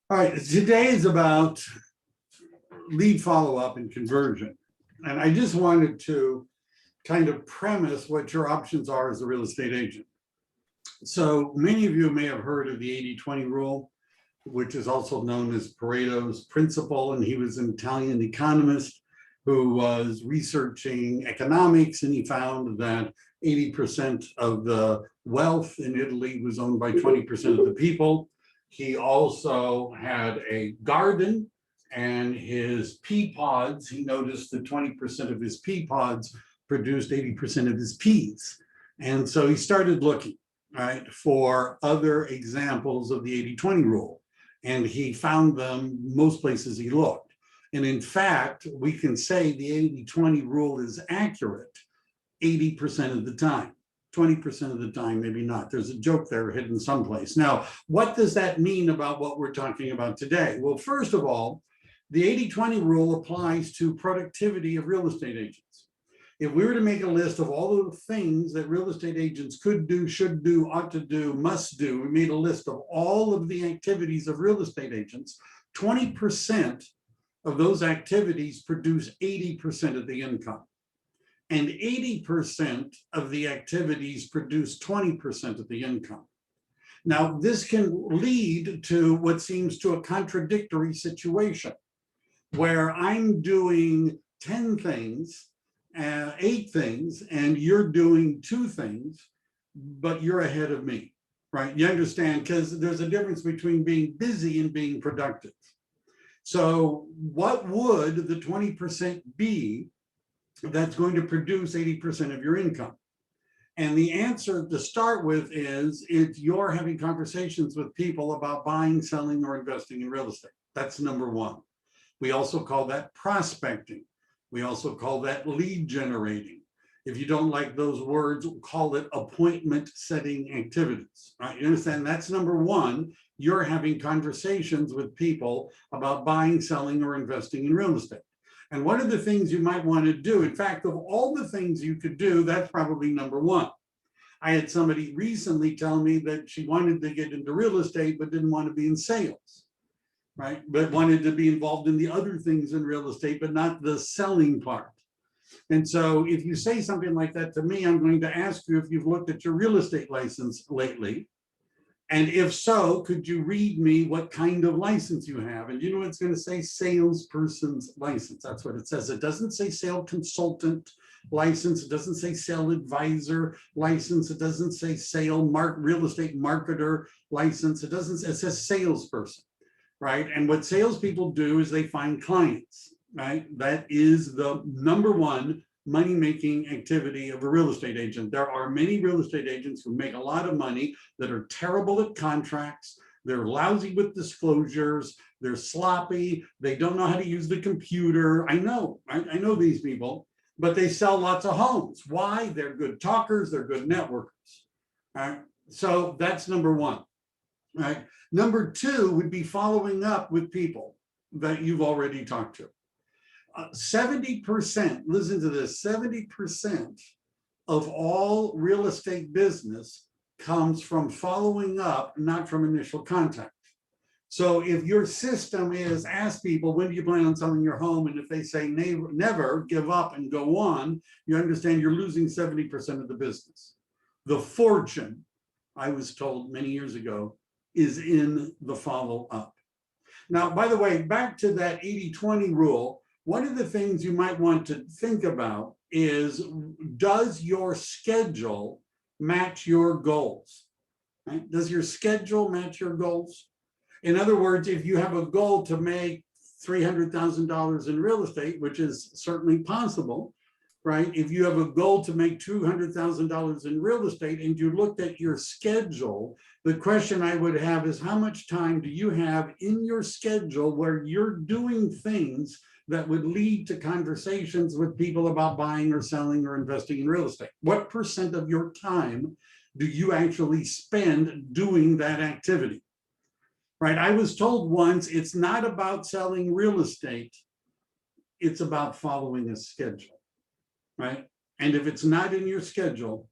All right, today is about lead follow-up and conversion. And I just wanted to kind of premise what your options are as a real estate agent. So many of you may have heard of the 80-20 rule, which is also known as Pareto's principle. And he was an Italian economist who was researching economics, and he found that 80% of the wealth in Italy was owned by 20% of the people. He also had a garden, and his pea pods, he noticed that 20% of his pea pods produced 80% of his peas. And so he started looking, right, for other examples of the 80-20 rule. And he found them most places he looked. And in fact, we can say the 80-20 rule is accurate 80% of the time. 20% of the time, maybe not. There's a joke there hidden someplace. Now, what does that mean about what we're talking about today? Well, first of all, the 80-20 rule applies to productivity of real estate agents. If we were to make a list of all of the things that real estate agents could do, should do, ought to do, must do, we made a list of all of the activities of real estate agents, 20% of those activities produce 80% of the income. And 80% of the activities produce 20% of the income. Now, this can lead to what seems to a contradictory situation where I'm doing 10 things, 8 things, and you're doing 2 things, but you're ahead of me, right? You understand? Because there's a difference between being busy and being productive. So what would the 20% be that's going to produce 80% of your income? And the answer to start with is it's you're having conversations with people about buying, selling, or investing in real estate. That's number one. We also call that prospecting. We also call that lead generating. If you don't like those words, call it appointment setting activities. Right? You understand? That's number one. You're having conversations with people about buying, selling, or investing in real estate. And what are the things you might want to do? In fact, of all the things you could do, that's probably number one. I had somebody recently tell me that she wanted to get into real estate, but didn't want to be in sales, right? But wanted to be involved in the other things in real estate, but not the selling part. And so if you say something like that to me, I'm going to ask you if you've looked at your real estate license lately. And if so, could you read me what kind of license you have? And you know what it's going to say? Salesperson's license. That's what it says. It doesn't say sales consultant license. It doesn't say sales advisor license. It doesn't say real estate marketer license. It says salesperson, right? And what salespeople do is they find clients, right? That is the number one money-making activity of a real estate agent. There are many real estate agents who make a lot of money that are terrible at contracts. They're lousy with disclosures. They're sloppy. They don't know how to use the computer. I know these people, but they sell lots of homes. Why? They're good talkers. They're good networkers. All right. So that's number one. Right. Number two would be following up with people that you've already talked to. 70%, listen to this, 70% of all real estate business comes from following up, not from initial contact. So if your system is ask people, when do you plan on selling your home? And if they say never, give up and go on, you understand you're losing 70% of the business. The fortune, I was told many years ago, is in the follow up. Now, by the way, back to that 80-20 rule, one of the things you might want to think about is, does your schedule match your goals? Right? Does your schedule match your goals? In other words, if you have a goal to make $300,000 in real estate, which is certainly possible, right? If you have a goal to make $200,000 in real estate and you looked at your schedule, the question I would have is, how much time do you have in your schedule where you're doing things that would lead to conversations with people about buying or selling or investing in real estate? What percent of your time do you actually spend doing that activity? Right? I was told once, it's not about selling real estate, it's about following a schedule, right? And if it's not in your schedule,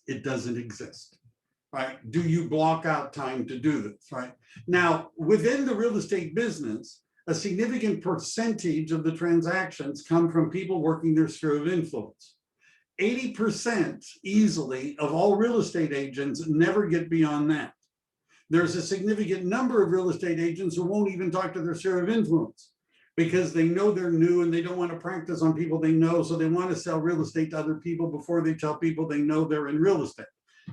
it doesn't exist. right? Do you block out time to do this, right? Now, within the real estate business, a significant percentage of the transactions come from people working their sphere of influence. 80% easily of all real estate agents never get beyond that. There's a significant number of real estate agents who won't even talk to their sphere of influence because they know they're new and they don't want to practice on people they know. So they want to sell real estate to other people before they tell people they know they're in real estate.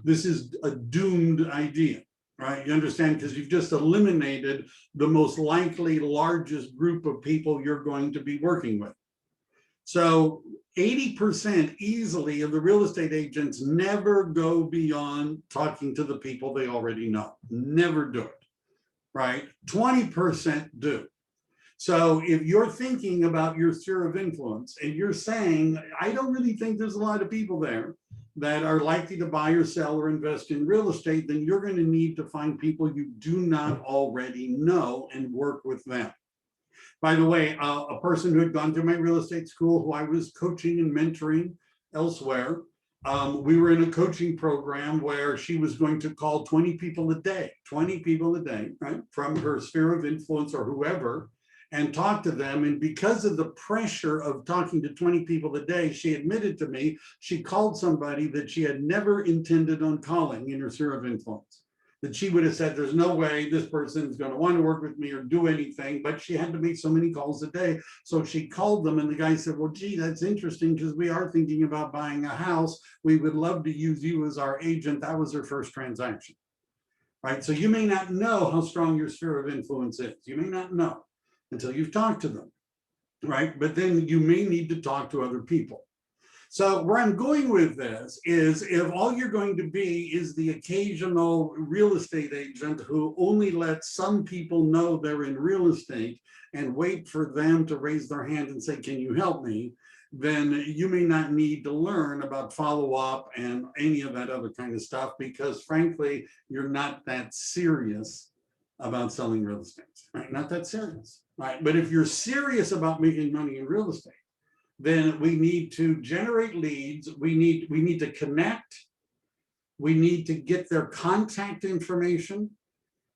This is a doomed idea, right? You understand? Because you've just eliminated the most likely largest group of people you're going to be working with. So 80% easily of the real estate agents never go beyond talking to the people they already know. Never do it, right? 20% do. So if you're thinking about your sphere of influence and you're saying, I don't really think there's a lot of people there that are likely to buy or sell or invest in real estate, then you're going to need to find people you do not already know and work with them. By the way, a person who had gone through my real estate school, who I was coaching and mentoring elsewhere, we were in a coaching program where she was going to call 20 people a day, right, from her sphere of influence or whoever, and talk to them. And because of the pressure of talking to 20 people a day, she admitted to me she called somebody that she had never intended on calling in her sphere of influence. That she would have said, there's no way this person is going to want to work with me or do anything, but she had to make so many calls a day. So she called them and the guy said, well, gee, that's interesting because we are thinking about buying a house. We would love to use you as our agent. That was her first transaction, right? So you may not know how strong your sphere of influence is. You may not know until you've talked to them, right? But then you may need to talk to other people. So where I'm going with this is if all you're going to be is the occasional real estate agent who only lets some people know they're in real estate and wait for them to raise their hand and say, can you help me? Then you may not need to learn about follow-up and any of that other kind of stuff because frankly, you're not that serious about selling real estate, right? Not that serious, right? But if you're serious about making money in real estate, then we need to generate leads. We need to connect. We need to get their contact information.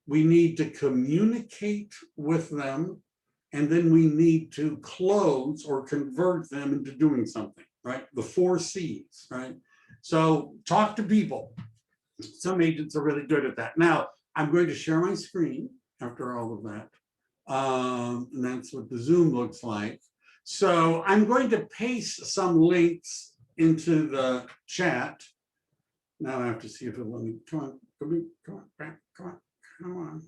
We need to communicate with them. And then we need to close or convert them into doing something, right? The 4 C's, right? So talk to people. Some agents are really good at that. Now, I'm going to share my screen after all of that. And that's what the Zoom looks like. So I'm going to paste some links into the chat. Now I have to see if it'll let me, come on, back, come on.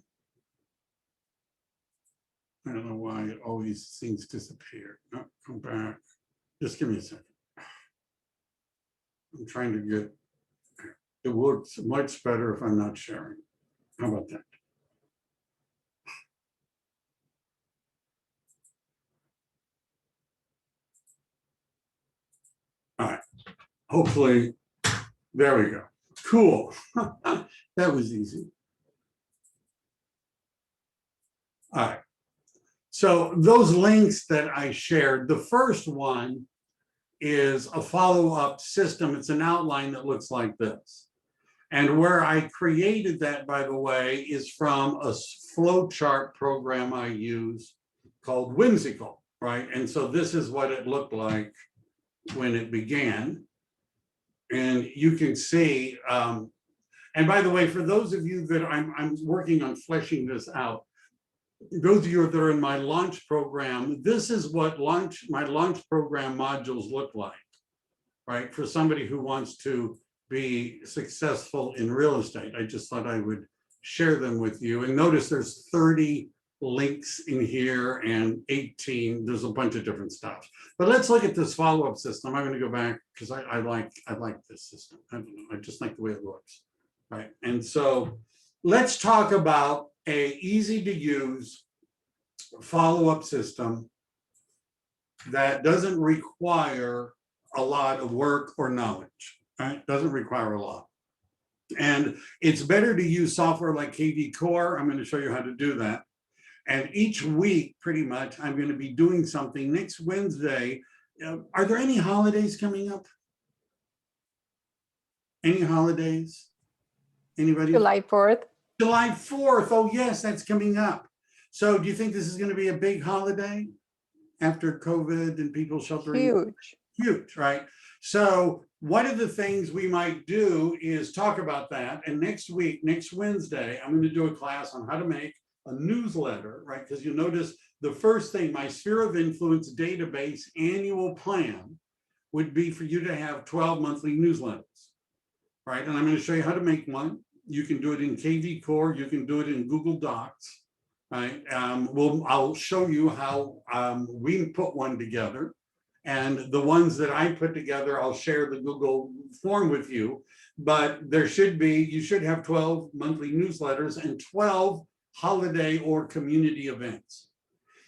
I don't know why all these things disappear. No, come back. Just give me a second. I'm trying to get, it works much better if I'm not sharing. How about that? All right, hopefully, there we go. Cool, that was easy. All right, so those links that I shared, the first one is a follow-up system. It's an outline that looks like this. And where I created that, by the way, is from a flowchart program I use called Whimsical, right? And so this is what it looked like when it began. And you can see, and by the way, for those of you that I'm working on fleshing this out, those of you that are in my launch program, this is what my launch program modules look like, right? For somebody who wants to be successful in real estate. I just thought I would share them with you. And notice there's 30 links in here and 18, there's a bunch of different stuff. But let's look at this follow-up system. I'm going to go back because I like this system. I don't know, I just like the way it looks, right? And so let's talk about a easy to use follow-up system that doesn't require a lot of work or knowledge, right? Doesn't require a lot. And it's better to use software like KV Core. I'm going to show you how to do that. And each week, pretty much, I'm going to be doing something. Next Wednesday, are there any holidays coming up? Any holidays? Anybody? July 4th. July 4th. Oh, yes, that's coming up. So do you think this is going to be a big holiday after COVID and people sheltering? Huge. Huge, right? So one of the things we might do is talk about that. And next week, next Wednesday, I'm going to do a class on how to make a newsletter, right? Because you notice the first thing, my sphere of influence database annual plan would be for you to have 12 monthly newsletters, right? And I'm going to show you how to make one. You can do it in KV Core. You can do it in Google Docs, right? I'll show you how we put one together. And the ones that I put together, I'll share the Google form with you. But you should have 12 monthly newsletters and 12 holiday or community events.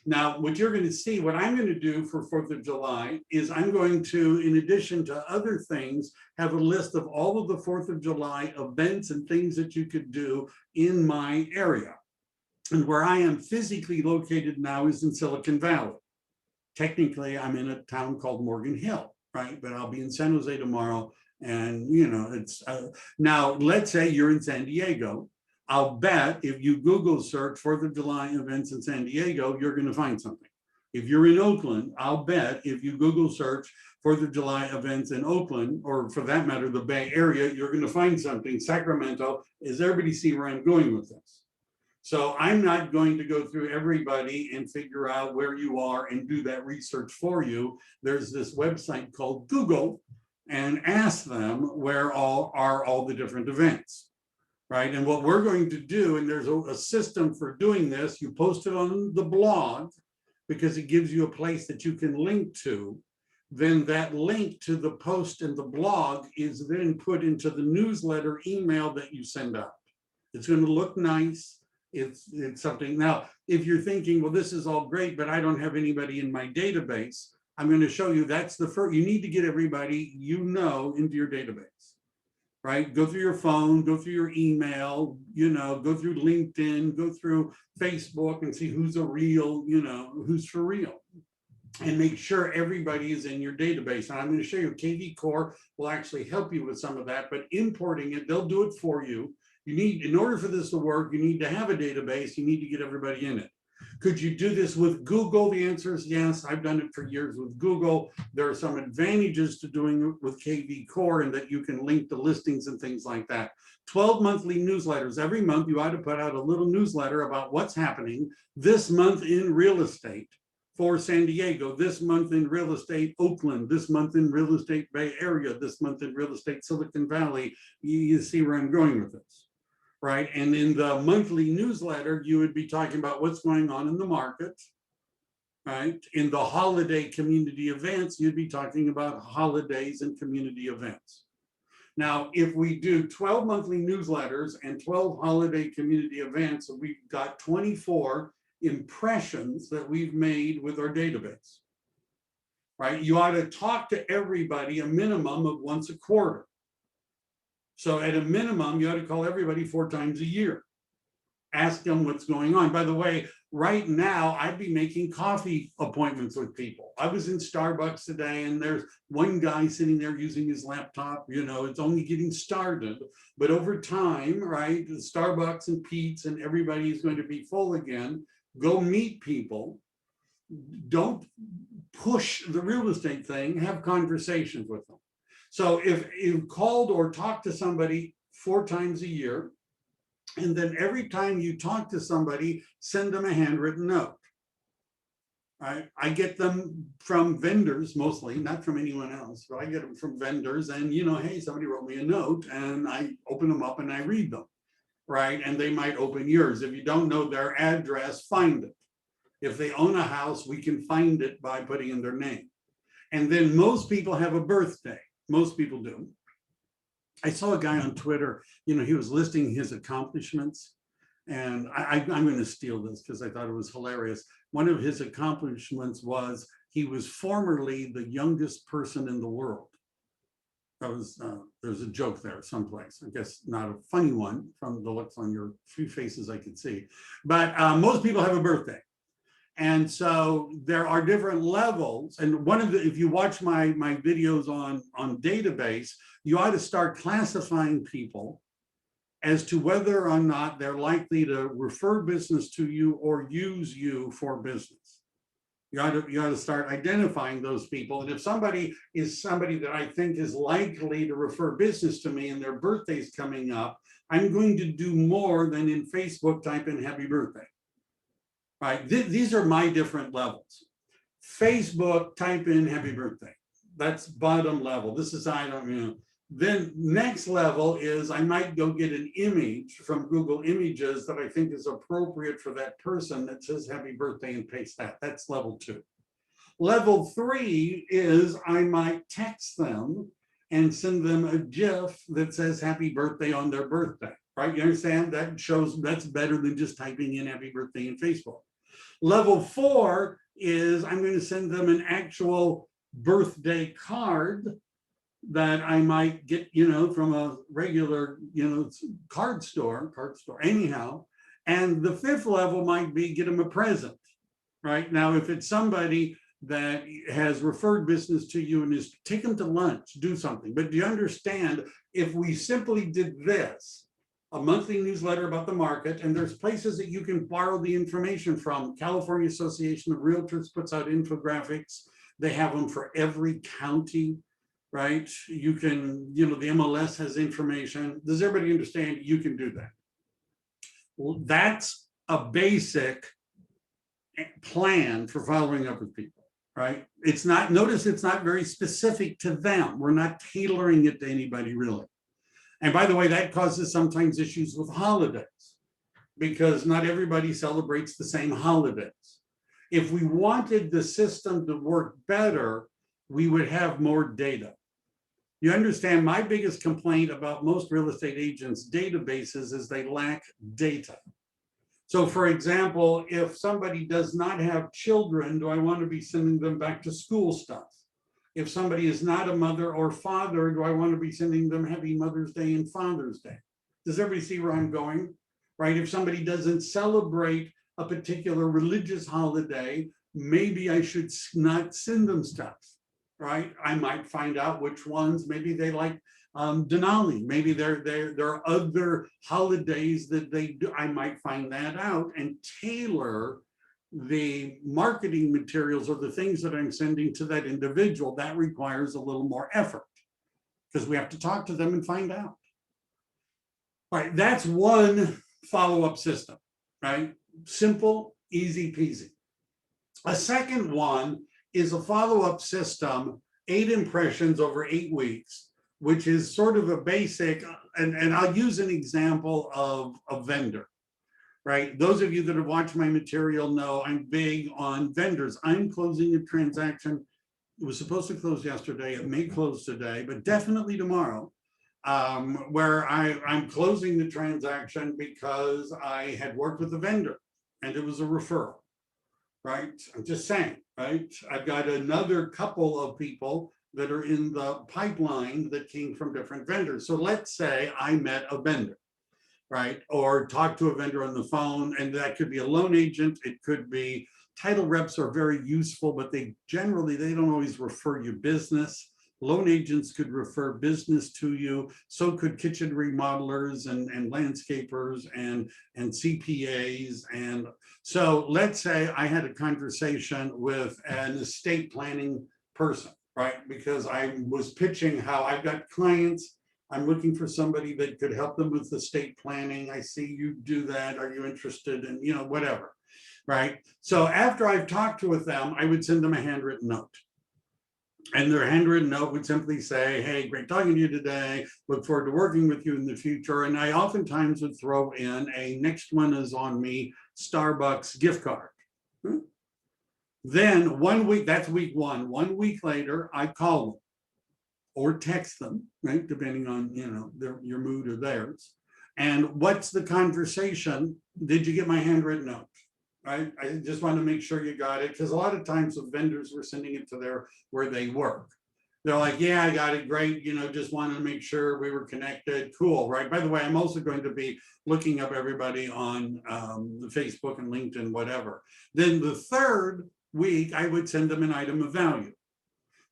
Now, what you're going to see, what I'm going to do for 4th of July is I'm going to, in addition to other things, have a list of all of the 4th of July events and things that you could do in my area. And where I am physically located now is in Silicon Valley. Technically, I'm in a town called Morgan Hill, right? But I'll be in San Jose tomorrow. And, it's now, let's say you're in San Diego. I'll bet if you Google search 4th of July events in San Diego, you're going to find something. If you're in Oakland, I'll bet if you Google search 4th of July events in Oakland, or for that matter, the Bay Area, you're going to find something. Sacramento, does everybody see where I'm going with this? So I'm not going to go through everybody and figure out where you are and do that research for you. There's this website called Google, and ask them where are all the different events. Right, and what we're going to do, and there's a system for doing this, you post it on the blog because it gives you a place that you can link to. Then that link to the post and the blog is then put into the newsletter email that you send out. It's going to look nice. It's something. Now, if you're thinking, well, this is all great, but I don't have anybody in my database, I'm going to show you that's the first. You need to get everybody into your database. Right? Go through your phone, go through your email, go through LinkedIn, go through Facebook and see who's who's for real. And make sure everybody is in your database. And I'm going to show you KV Core will actually help you with some of that, but importing it, they'll do it for you. In order for this to work, you need to have a database, you need to get everybody in it. Could you do this with Google? The answer is yes. I've done it for years with Google. There are some advantages to doing it with KV Core in that you can link the listings and things like that. 12 monthly newsletters. Every month you ought to put out a little newsletter about what's happening this month in real estate for San Diego, this month in real estate Oakland, this month in real estate Bay Area, this month in real estate Silicon Valley. You see where I'm going with this. Right, and in the monthly newsletter, you would be talking about what's going on in the market, right? In the holiday community events, you'd be talking about holidays and community events. Now, if we do 12 monthly newsletters and 12 holiday community events, we've got 24 impressions that we've made with our database, right? You ought to talk to everybody a minimum of once a quarter. So at a minimum, you ought to call everybody 4 times a year. Ask them what's going on. By the way, right now, I'd be making coffee appointments with people. I was in Starbucks today, and there's one guy sitting there using his laptop. It's only getting started. But over time, right, Starbucks and Pete's and everybody is going to be full again. Go meet people. Don't push the real estate thing. Have conversations with them. So if you called or talked to somebody 4 times a year, and then every time you talk to somebody, send them a handwritten note. I get them from vendors mostly, not from anyone else, but I get them from vendors and, hey, somebody wrote me a note and I open them up and I read them, right? And they might open yours. If you don't know their address, find it. If they own a house, we can find it by putting in their name. And then most people have a birthday. Most people do. I saw a guy on Twitter, he was listing his accomplishments. And I'm going to steal this because I thought it was hilarious. One of his accomplishments was he was formerly the youngest person in the world. That was, there's a joke there someplace. I guess not a funny one from the looks on your few faces I could see. But most people have a birthday. And so there are different levels. And if you watch my videos on database, you ought to start classifying people as to whether or not they're likely to refer business to you or use you for business. You ought to start identifying those people. And if somebody is somebody that I think is likely to refer business to me and their birthday's coming up, I'm going to do more than in Facebook type in happy birthday, right? These are my different levels. Facebook, type in happy birthday. That's bottom level. This is, I don't know. Then next level is I might go get an image from Google Images that I think is appropriate for that person that says happy birthday and paste that. That's level 2. Level 3 is I might text them and send them a GIF that says happy birthday on their birthday, right? You understand? That shows that's better than just typing in happy birthday in Facebook. Level 4 is I'm going to send them an actual birthday card that I might get, from a regular, card store anyhow. And the 5th level might be get them a present, right? Now, if it's somebody that has referred business to you and is take them to lunch, do something. But do you understand, if we simply did this, a monthly newsletter about the market, and there's places that you can borrow the information from. California Association of Realtors puts out infographics. They have them for every county, right? You can, the MLS has information. Does everybody understand you can do that? Well, that's a basic plan for following up with people, right? It's not, notice it's not very specific to them. We're not tailoring it to anybody really. And by the way, that causes sometimes issues with holidays because not everybody celebrates the same holidays. If we wanted the system to work better, we would have more data. You understand, my biggest complaint about most real estate agents' databases is they lack data. So for example, if somebody does not have children, do I want to be sending them back to school stuff? If somebody is not a mother or father, do I want to be sending them Happy Mother's Day and Father's Day? Does everybody see where I'm going? Right? If somebody doesn't celebrate a particular religious holiday, maybe I should not send them stuff, right? I might find out which ones, maybe they like Denali, maybe there are other holidays that they do. I might find that out and tailor the marketing materials or the things that I'm sending to that individual. That requires a little more effort because we have to talk to them and find out. Right, that's one follow-up system, right? Simple, easy peasy. A second one is a follow-up system, 8 impressions over 8 weeks, which is sort of a basic, and I'll use an example of a vendor. Right, those of you that have watched my material know I'm big on vendors. I'm closing a transaction. It was supposed to close yesterday. It may close today, but definitely tomorrow, where I'm closing the transaction because I had worked with a vendor and it was a referral, right? I'm just saying, right? I've got another couple of people that are in the pipeline that came from different vendors. So let's say I met a vendor, right? Or talk to a vendor on the phone, and that could be a loan agent. It could be title reps are very useful, but they don't always refer you business. Loan agents could refer business to you. So could kitchen remodelers and landscapers and CPAs. And so let's say I had a conversation with an estate planning person, right? Because I was pitching how I've got clients, I'm looking for somebody that could help them with estate planning. I see you do that. Are you interested in, whatever, right? So after I've talked with them, I would send them a handwritten note. And their handwritten note would simply say, hey, great talking to you today. Look forward to working with you in the future. And I oftentimes would throw in a next one is on me Starbucks gift card. Then 1 week, that's week 1. 1 week later, I call them or text them, right? Depending on, your mood or theirs. And what's the conversation? Did you get my handwritten note? Right? I just want to make sure you got it, because a lot of times the vendors were sending it to where they work. They're like, yeah, I got it, great, just wanted to make sure we were connected, cool, right? By the way, I'm also going to be looking up everybody on Facebook and LinkedIn, whatever. Then the 3rd week, I would send them an item of value.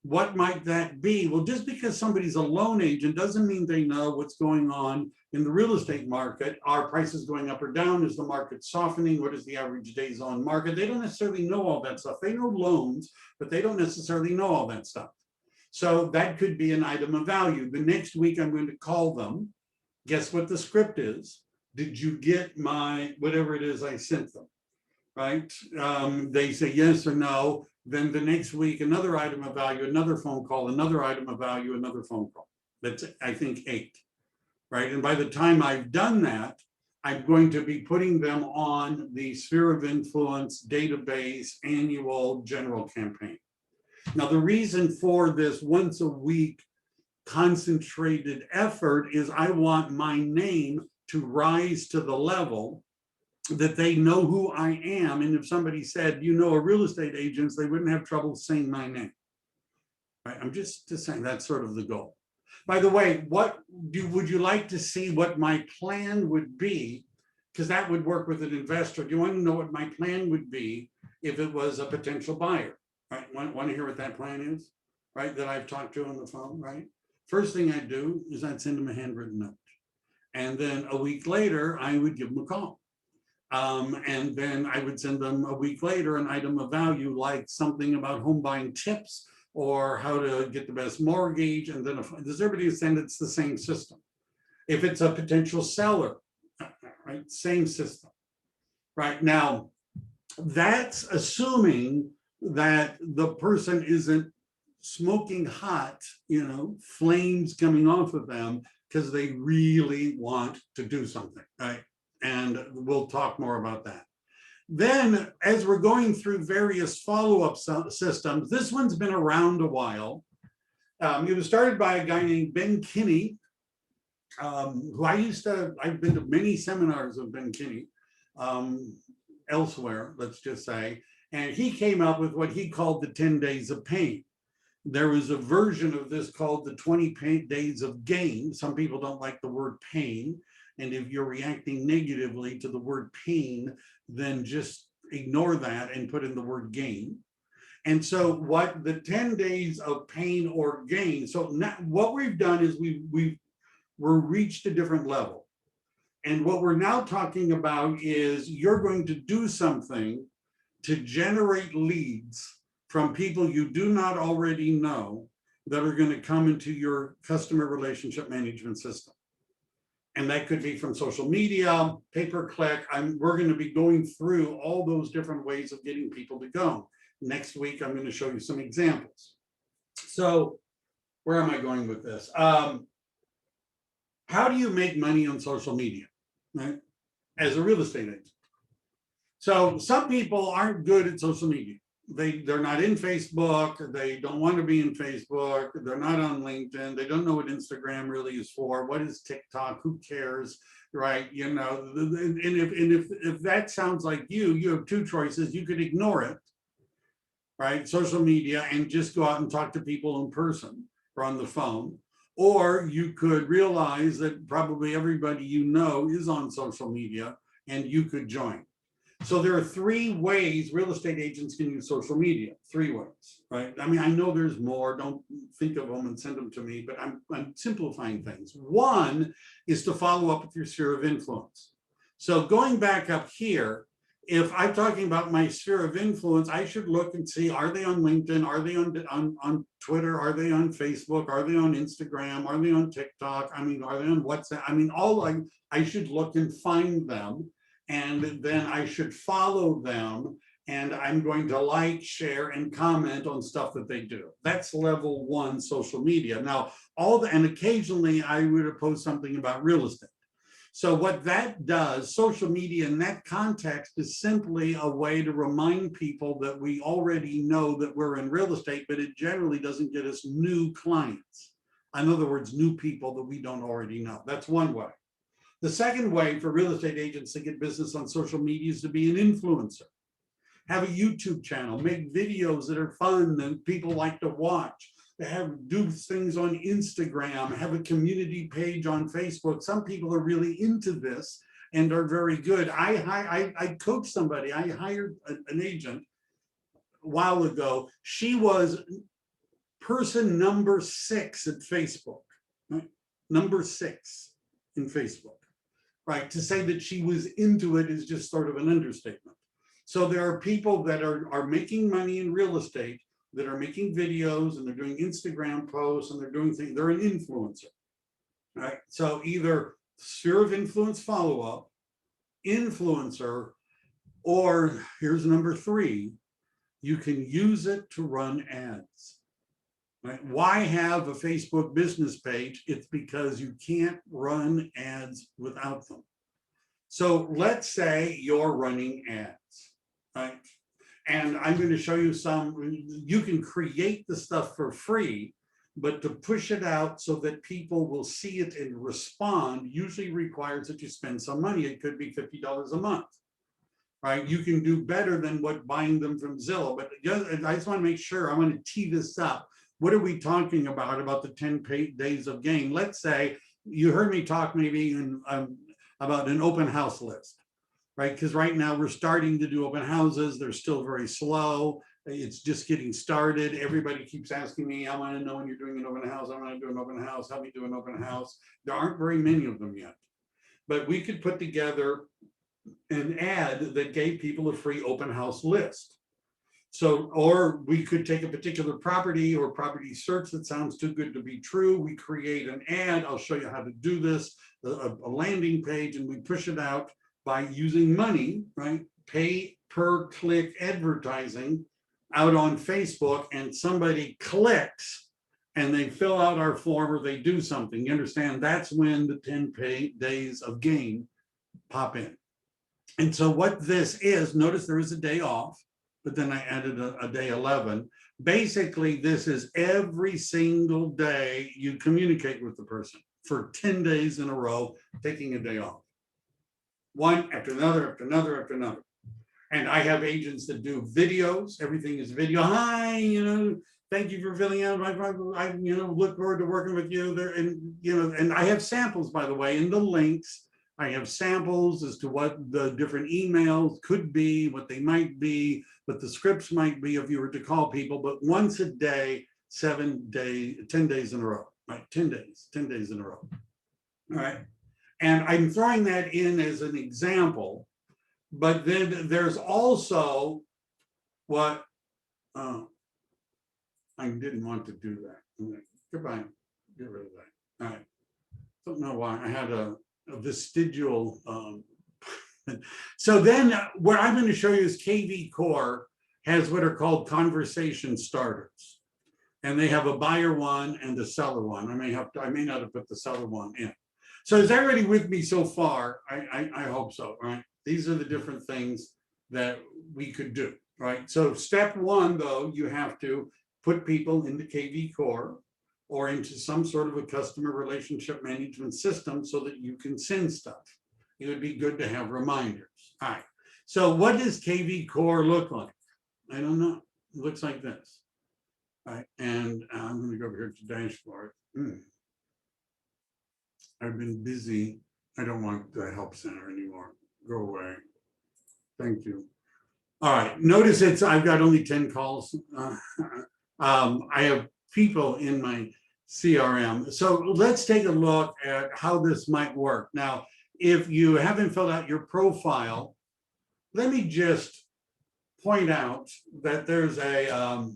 What might that be? Well, just because somebody's a loan agent doesn't mean they know what's going on in the real estate market. Are prices going up or down? Is the market softening? What is the average days on market? They don't necessarily know all that stuff. They know loans, but they don't necessarily know all that stuff. So that could be an item of value. The next week I'm going to call them. Guess what the script is? Did you get my, whatever it is I sent them, right? They say yes or no. Then the next week, another item of value, another phone call, another item of value, another phone call. That's, I think, 8, right? And by the time I've done that, I'm going to be putting them on the Sphere of Influence database annual general campaign. Now, the reason for this once a week concentrated effort is I want my name to rise to the level that they know who I am. And if somebody said, you know, a real estate agent, they wouldn't have trouble saying my name. Right? I'm just saying that's sort of the goal. By the way, would you like to see what my plan would be? Because that would work with an investor. Do you want to know what my plan would be if it was a potential buyer? Right? Want to hear what that plan is? Right? That I've talked to on the phone, right? First thing I'd do is I'd send them a handwritten note. And then a week later, I would give them a call. And then I would send them a week later an item of value, like something about home buying tips or how to get the best mortgage. And then does everybody understand it's the same system? If it's a potential seller, right, same system. Right now, that's assuming that the person isn't smoking hot, you know, flames coming off of them because they really want to do something, right? And we'll talk more about that. Then, as we're going through various follow-up systems, this one's been around a while. It was started by a guy named Ben Kinney, who I've been to many seminars of Ben Kinney elsewhere, let's just say, and he came up with what he called the 10 days of pain. There was a version of this called the 20 days of gain. Some people don't like the word pain. And if you're reacting negatively to the word pain, then just ignore that and put in the word gain. And so what the 10 days of pain or gain, so now what we've done is we're reached a different level. And what we're now talking about is you're going to do something to generate leads from people you do not already know that are going to come into your customer relationship management system. And that could be from social media, pay-per-click. We're going to be going through all those different ways of getting people to go. Next week, I'm going to show you some examples. So where am I going with this? How do you make money on social media, right? As a real estate agent. So some people aren't good at social media. They're not in Facebook. They don't want to be in Facebook. They're not on LinkedIn. They don't know what Instagram really is for. What is TikTok? Who cares, right? You know, and if that sounds like you have 2 choices. You could ignore it, right? Social media, and just go out and talk to people in person or on the phone. Or you could realize that probably everybody you know is on social media and you could join. So there are 3 ways real estate agents can use social media. 3 ways, right? I mean, I know there's more. Don't think of them and send them to me, but I'm simplifying things. 1 is to follow up with your sphere of influence. So going back up here, if I'm talking about my sphere of influence, I should look and see, are they on LinkedIn? Are they on Twitter? Are they on Facebook? Are they on Instagram? Are they on TikTok? I mean, are they on WhatsApp? I mean, I should look and find them. And then I should follow them, and I'm going to like, share, and comment on stuff that they do. That's level 1 social media. Now, and occasionally I would post something about real estate. So what that does, social media in that context, is simply a way to remind people that we already know that we're in real estate, but it generally doesn't get us new clients. In other words, new people that we don't already know. That's one way. The second way for real estate agents to get business on social media is to be an influencer. Have a YouTube channel, make videos that are fun that people like to watch. Do things on Instagram, have a community page on Facebook. Some people are really into this and are very good. I coached somebody. I hired an agent a while ago. She was person number 6 at Facebook, right? Number 6 in Facebook, right? To say that she was into it is just sort of an understatement. So there are people that are making money in real estate, that are making videos, and they're doing Instagram posts, and they're doing things. They're an influencer, right? So either sphere of influence follow-up, influencer, or here's number 3, you can use it to run ads. Right? Why have a Facebook business page? It's because you can't run ads without them. So let's say you're running ads, right? And I'm going to show you some. You can create the stuff for free, but to push it out so that people will see it and respond usually requires that you spend some money. It could be $50 a month, right? You can do better than what buying them from Zillow. But I just want to make sure, I want to tee this up. What are we talking about the 10 days of gain? Let's say you heard me talk maybe about an open house list, right? Because right now we're starting to do open houses. They're still very slow. It's just getting started. Everybody keeps asking me, I want to know when you're doing an open house. I want to do an open house. Help me do an open house. There aren't very many of them yet. But we could put together an ad that gave people a free open house list. So, or we could take a particular property or property search that sounds too good to be true. We create an ad. I'll show you how to do this, a landing page, and we push it out by using money, right? Pay per click advertising out on Facebook, and somebody clicks and they fill out our form or they do something. You understand? That's when the 10 days of gain pop in. And so what this is, notice there is a day off, but then I added a day 11. Basically, this is every single day you communicate with the person for 10 days in a row, taking a day off. One after another, after another, after another. And I have agents that do videos. Everything is video. Hi, thank you for filling out. I look forward to working with you there. And I have samples, by the way, in the links. I have samples as to what the different emails could be, what they might be, what the scripts might be if you were to call people, but once a day, 7 days, 10 days in a row, right? 10 days in a row, all right? And I'm throwing that in as an example, but then there's also what, I didn't want to do that. Goodbye, get rid of that, all right. Don't know why, I had a vestigial. So then what I'm going to show you is KV Core has what are called conversation starters. And they have a buyer one and a seller one. I may not have put the seller one in. So is everybody with me so far? I hope so, right? These are the different things that we could do, right? So step 1, though, you have to put people into KV Core or into some sort of a customer relationship management system so that you can send stuff. It would be good to have reminders. All right. So what does KV Core look like? I don't know. It looks like this. All right. And I'm going to go over here to dashboard. I've been busy. I don't want the help center anymore. Go away. Thank you. All right. Notice I've got only 10 calls. I have people in my CRM. So let's take a look at how this might work. Now, if you haven't filled out your profile, let me just point out that there's the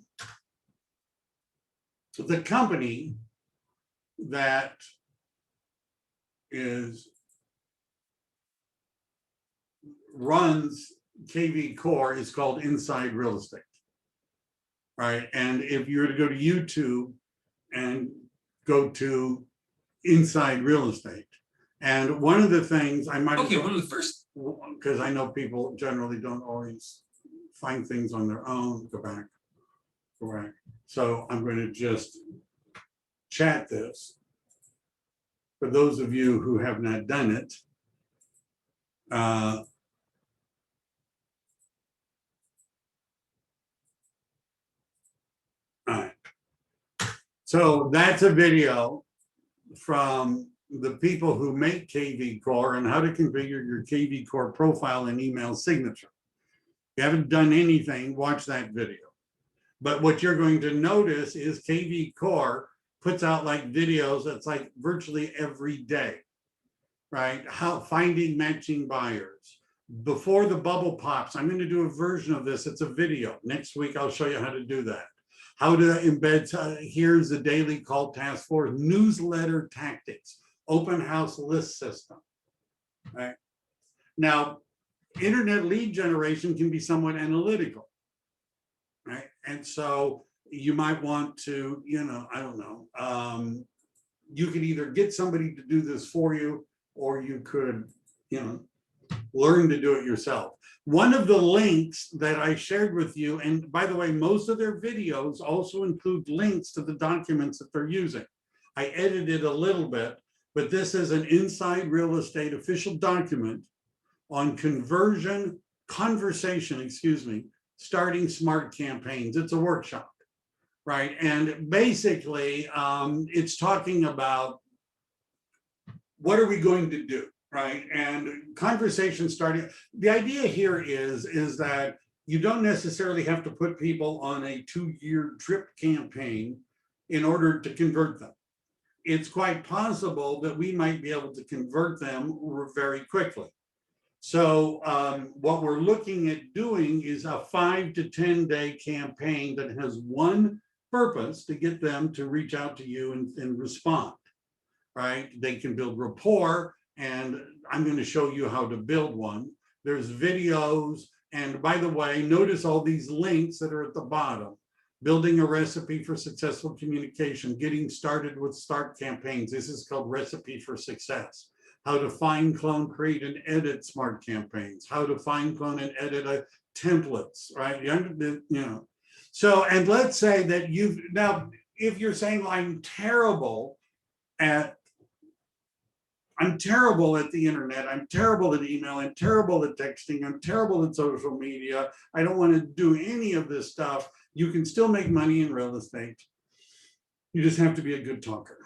company that runs KV Core is called Inside Real Estate, right? And if you were to go to YouTube and go to Inside Real Estate, and one of the things I might one of the first, because I know people generally don't always find things on their own. Go back. So I'm going to just chat this for those of you who have not done it. All right. So that's a video from the people who make KV Core and how to configure your KV Core profile and email signature. If you haven't done anything, watch that video. But what you're going to notice is KV Core puts out like videos that's like virtually every day, right? How finding matching buyers. Before the bubble pops, I'm going to do a version of this. It's a video. Next week, I'll show you how to do that. How to embed, here's the daily call task force, newsletter tactics, open house list system, right? Now, internet lead generation can be somewhat analytical, right? And so you might want to, I don't know, you could either get somebody to do this for you, or you could, learn to do it yourself. One of the links that I shared with you, and by the way, most of their videos also include links to the documents that they're using. I edited a little bit, but this is an Inside Real Estate official document on conversation, starting smart campaigns. It's a workshop, right? And basically, it's talking about what are we going to do, right? And conversation starting. The idea here is that you don't necessarily have to put people on a 2-year drip campaign in order to convert them. It's quite possible that we might be able to convert them very quickly. So what we're looking at doing is a 5 to 10 day campaign that has one purpose: to get them to reach out to you and respond, right? They can build rapport, and I'm going to show you how to build one. There's videos, and by the way, notice all these links that are at the bottom. Building a recipe for successful communication, getting started with start campaigns. This is called Recipe for Success. How to find, clone, create, and edit smart campaigns. How to find, clone, and edit templates, right? So, and let's say that now, if you're saying, well, I'm terrible at the internet, I'm terrible at email, I'm terrible at texting, I'm terrible at social media, I don't want to do any of this stuff, you can still make money in real estate. You just have to be a good talker,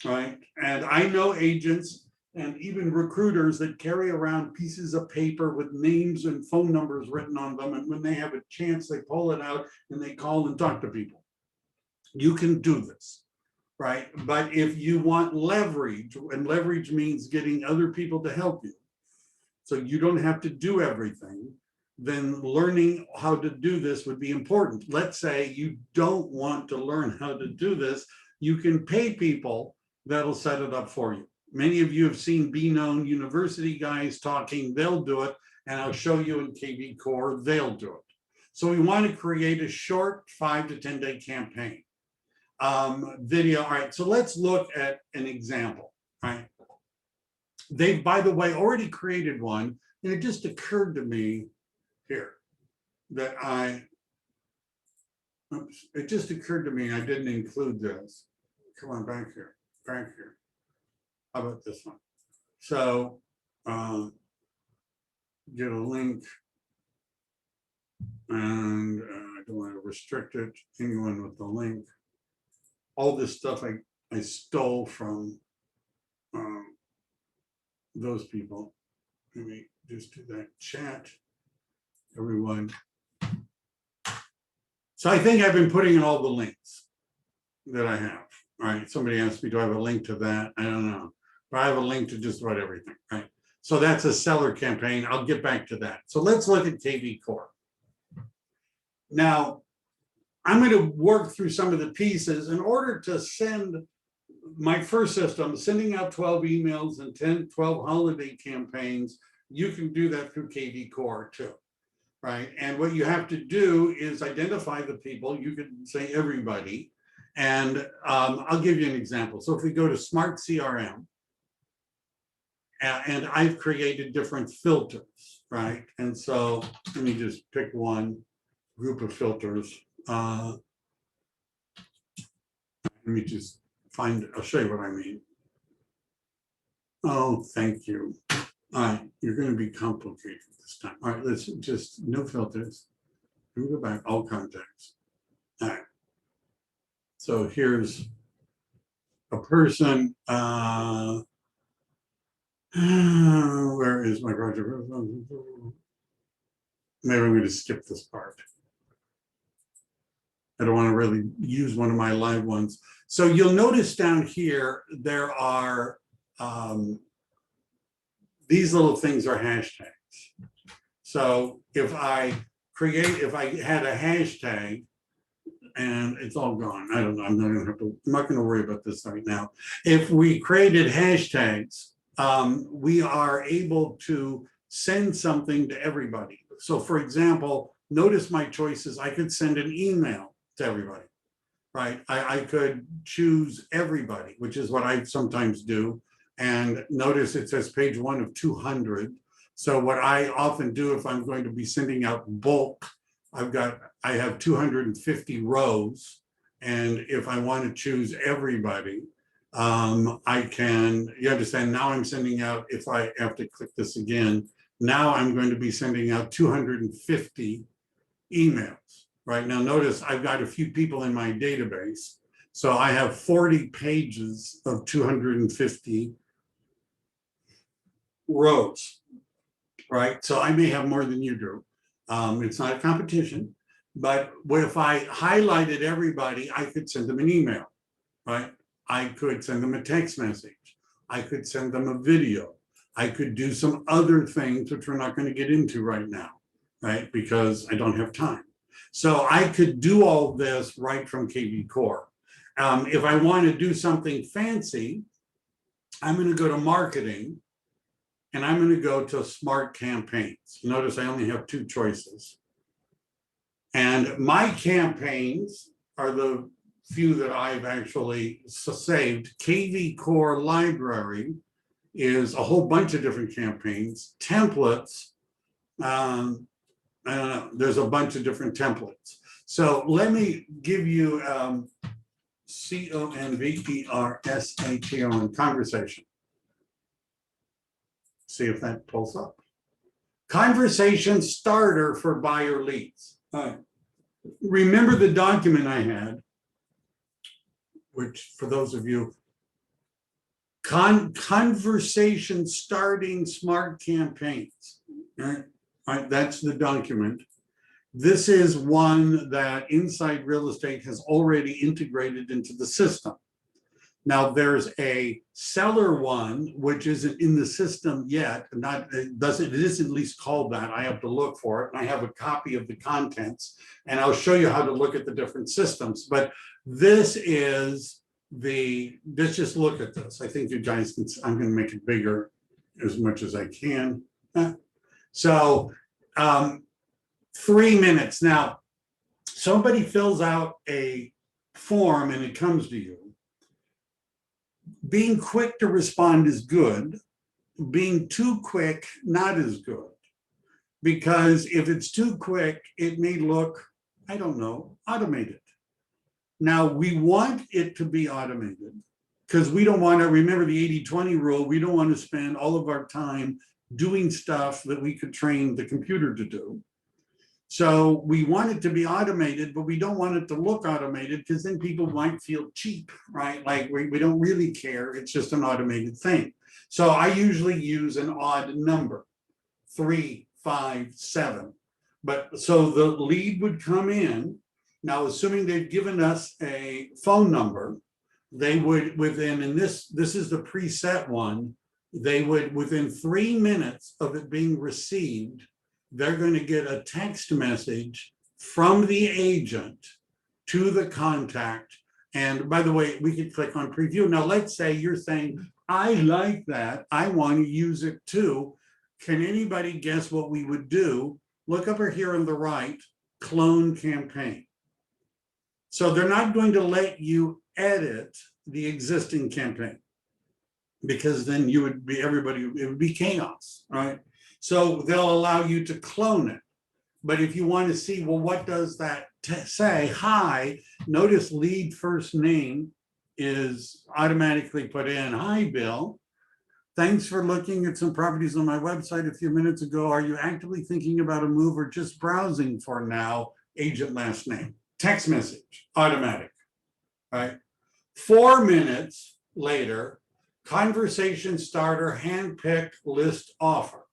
right? And I know agents and even recruiters that carry around pieces of paper with names and phone numbers written on them, and when they have a chance, they pull it out and they call and talk to people. You can do this, right? But if you want leverage, and leverage means getting other people to help you, so you don't have to do everything, then learning how to do this would be important. Let's say you don't want to learn how to do this, you can pay people that'll set it up for you. Many of you have seen Be Known University guys talking, they'll do it, and I'll show you in KV Core, they'll do it. So we want to create a short 5 to 10 day campaign. Video, all right, so let's look at an example, right? They've, by the way, already created one, and it just occurred to me here that it just occurred to me I didn't include this. Come on, back here. How about this one? So, get a link, and I don't want to restrict it, anyone with the link. All this stuff I stole from those people. Let me just do that chat, everyone. So I think I've been putting in all the links that I have. All right, somebody asked me, do I have a link to that? I don't know, but I have a link to just about everything, right? So that's a seller campaign. I'll get back to that. So let's look at KV Core. Now, I'm going to work through some of the pieces in order to send my first system, sending out 12 emails and 12 holiday campaigns. You can do that through KV Core too, right? And what you have to do is identify the people. You could say everybody. And I'll give you an example. So if we go to Smart CRM, and I've created different filters, right? And so let me just pick one group of filters. Let me just I'll show you what I mean. Oh, thank you. All right, you're going to be complicated this time. All right, let's just no filters. Let me go back, all contacts. All right. So here's a person. Where is my project? Maybe I'm going to skip this part. I don't want to really use one of my live ones. So you'll notice down here, there are, these little things are hashtags. So if I had a hashtag, and it's all gone, I don't know, I'm not gonna worry about this right now. If we created hashtags, we are able to send something to everybody. So for example, notice my choices. I could send an email to everybody, right? I could choose everybody, which is what I sometimes do. And notice it says page 1 of 200. So what I often do if I'm going to be sending out bulk, I have 250 rows. And if I want to choose everybody, I can, you understand, now I'm sending out, if I have to click this again, now I'm going to be sending out 250 emails. Right now, notice I've got a few people in my database. So I have 40 pages of 250 rows, right? So I may have more than you do. It's not a competition, but if I highlighted everybody, I could send them an email, right? I could send them a text message. I could send them a video. I could do some other things, which we're not going to get into right now, right? Because I don't have time. So I could do all this right from KV Core. If I want to do something fancy, I'm going to go to marketing and I'm going to go to smart campaigns. Notice I only have 2 choices. And my campaigns are the few that I've actually saved. KV Core library is a whole bunch of different campaigns, templates. I don't know, there's a bunch of different templates. So let me give you CONVERSATION, conversation. See if that pulls up. Conversation starter for buyer leads. All right. Remember the document I had, which for those of you, conversation starting smart campaigns. All right, that's the document. This is one that Inside Real Estate has already integrated into the system. Now there's a seller one, which isn't in the system yet. It is at least called that. I have to look for it. And I have a copy of the contents and I'll show you how to look at the different systems. But this is let's just look at this. I think you guys can, I'm going to make it bigger as much as I can. So 3 minutes. Now, somebody fills out a form and it comes to you. Being quick to respond is good. Being too quick, not as good. Because if it's too quick, it may look, I don't know, automated. Now, we want it to be automated because we don't want to, remember the 80-20 rule, we don't want to spend all of our time doing stuff that we could train the computer to do. So we want it to be automated, but we don't want it to look automated because then people might feel cheap, right? Like we don't really care. It's just an automated thing. So I usually use an odd number, 3, 5, 7. But so the lead would come in. Now, assuming they've given us a phone number, they would and this is the preset one, they would, within 3 minutes of it being received, they're going to get a text message from the agent to the contact. And by the way, we could click on preview. Now, let's say you're saying, I like that. I want to use it too. Can anybody guess what we would do? Look up here on the right, clone campaign. So they're not going to let you edit the existing campaign because then you would be, it would be chaos, right? So they'll allow you to clone it. But if you want to see, well, what does that say? Hi, notice lead first name is automatically put in. Hi, Bill. Thanks for looking at some properties on my website a few minutes ago. Are you actively thinking about a move or just browsing for now? Agent last name. Text message, automatic, right? 4 minutes later, conversation starter, handpick list offer.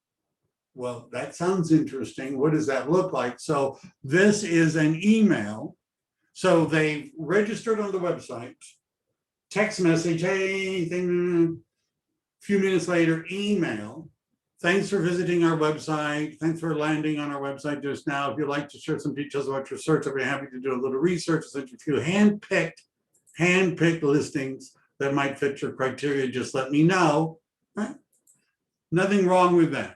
Well, that sounds interesting. What does that look like? So this is an email So they registered on the website, text message, hey, thing, a few minutes later, email. Thanks for visiting our website. Thanks for landing on our website just now. If you'd like to share some details about your search, I'll be happy to do a little research. Since if you handpicked listings that might fit your criteria, just let me know. Right? Nothing wrong with that.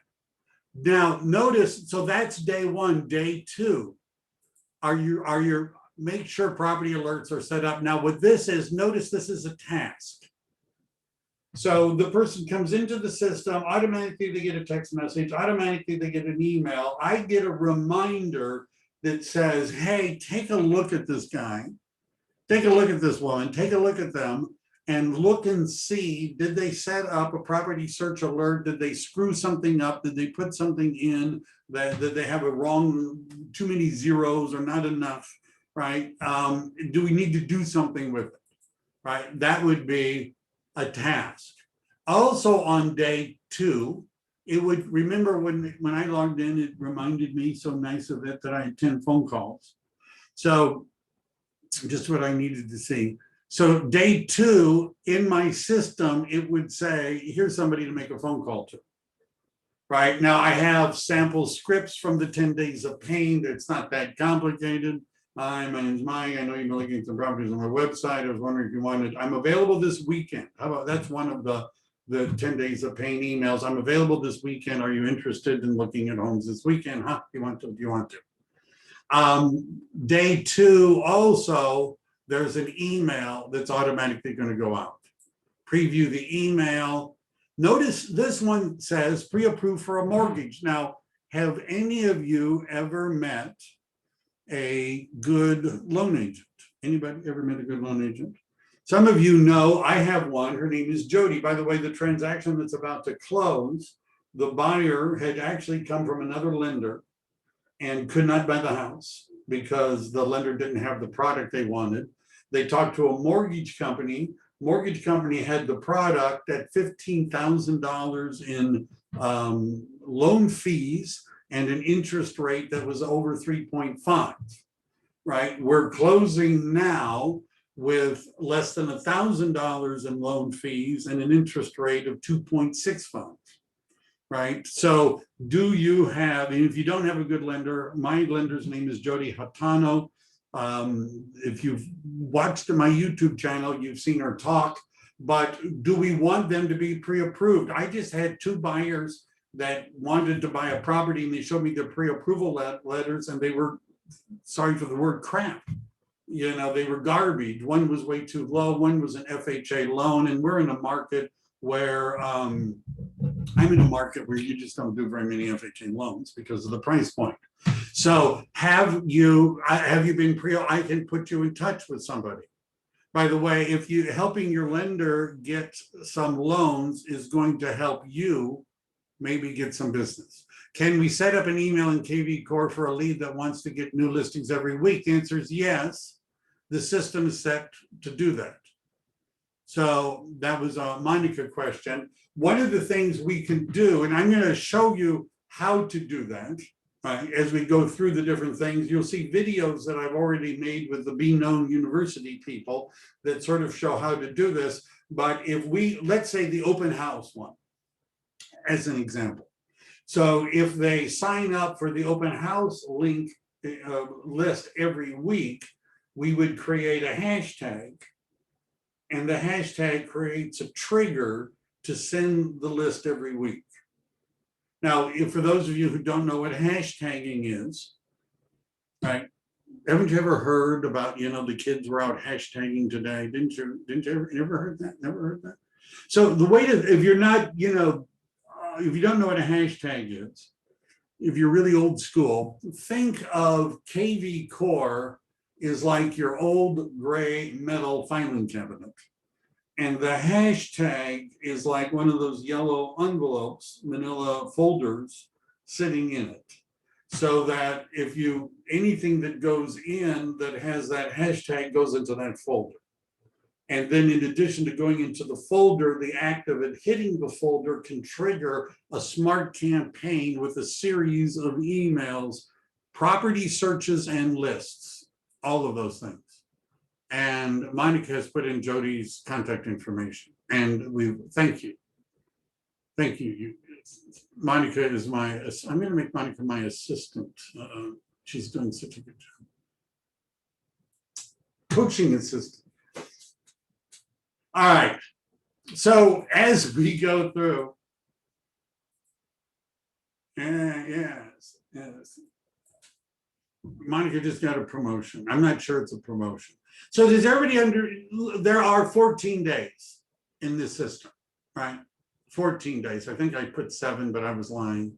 Now, notice, so that's day one. Day two, are your make sure property alerts are set up. Now, what this is, notice this is a task. So the person comes into the system, automatically they get a text message, automatically they get an email. I get a reminder that says, hey, take a look at this guy, take a look at this woman, take a look at them, and look and see, did they set up a property search alert? Did they screw something up? Did they put something in that they have a wrong, too many zeros or not enough, right? Do we need to do something with it, right? That would be a task. Also on day two, it would, remember when I logged in, it reminded me so nice of it that I had 10 phone calls. So just what I needed to see. So day two in my system, it would say, here's somebody to make a phone call to. Right now I have sample scripts from the 10 days of pain. It's not that complicated. Hi, my name's Mike. I know you've been looking at some properties on my website. I was wondering if you wanted, I'm available this weekend. How about, that's one of the 10 days of pain emails. I'm available this weekend. Are you interested in looking at homes this weekend? Huh? Do you want to? Day two, also, there's an email that's automatically going to go out. Preview the email. Notice this one says pre-approved for a mortgage. Now, have any of you ever met a good loan agent? Anybody ever met a good loan agent? Some of you know I have one. Her name is Jody. By the way, the transaction that's about to close, the buyer had actually come from another lender and could not buy the house because the lender didn't have the product they wanted. They talked to a mortgage company. Mortgage company had the product at $15,000 in loan fees and an interest rate that was over 3.5, right? We're closing now with less than $1,000 in loan fees and an interest rate of 2.65, right? So do you have, and if you don't have a good lender, my lender's name is Jody Hatano. If you've watched my YouTube channel, you've seen her talk, but do we want them to be pre-approved? I just had two buyers that wanted to buy a property and they showed me their pre-approval letters and they were, sorry for the word, crap. You know, they were garbage. One was way too low, one was an FHA loan, and we're in a market where, I'm in a market where you just don't do very many FHA loans because of the price point. So have you been I can put you in touch with somebody. By the way, if you helping your lender get some loans is going to help you maybe get some business. Can we set up an email in KV Core for a lead that wants to get new listings every week? The answer is yes. The system is set to do that. So that was a Monica question. One of the things we can do, and I'm going to show you how to do that, as we go through the different things. You'll see videos that I've already made with the Be Known University people that sort of show how to do this. But if we, let's say the open house one, as an example. So if they sign up for the open house link list every week, we would create a hashtag, and the hashtag creates a trigger to send the list every week. Now, for those of you who don't know what hashtagging is, right? Haven't you ever heard about, you know, the kids were out hashtagging today? Didn't you ever heard that? Never heard that? So the way to, if you're not, you know, if you don't know what a hashtag is, if you're really old school, think of KV Core is like your old gray metal filing cabinet. And the hashtag is like one of those yellow envelopes, manila folders sitting in it. So that if you, anything that goes in that has that hashtag goes into that folder. And then in addition to going into the folder, the act of it hitting the folder can trigger a smart campaign with a series of emails, property searches and lists, all of those things. And Monica has put in Jody's contact information, and we thank you. Thank you. Monica is I'm going to make Monica my assistant. She's doing such a good job. Coaching assistant. All right. So as we go through, yes. Monica just got a promotion. I'm not sure it's a promotion. So does everybody there are 14 days in this system, right? 14 days. I think I put 7, but I was lying.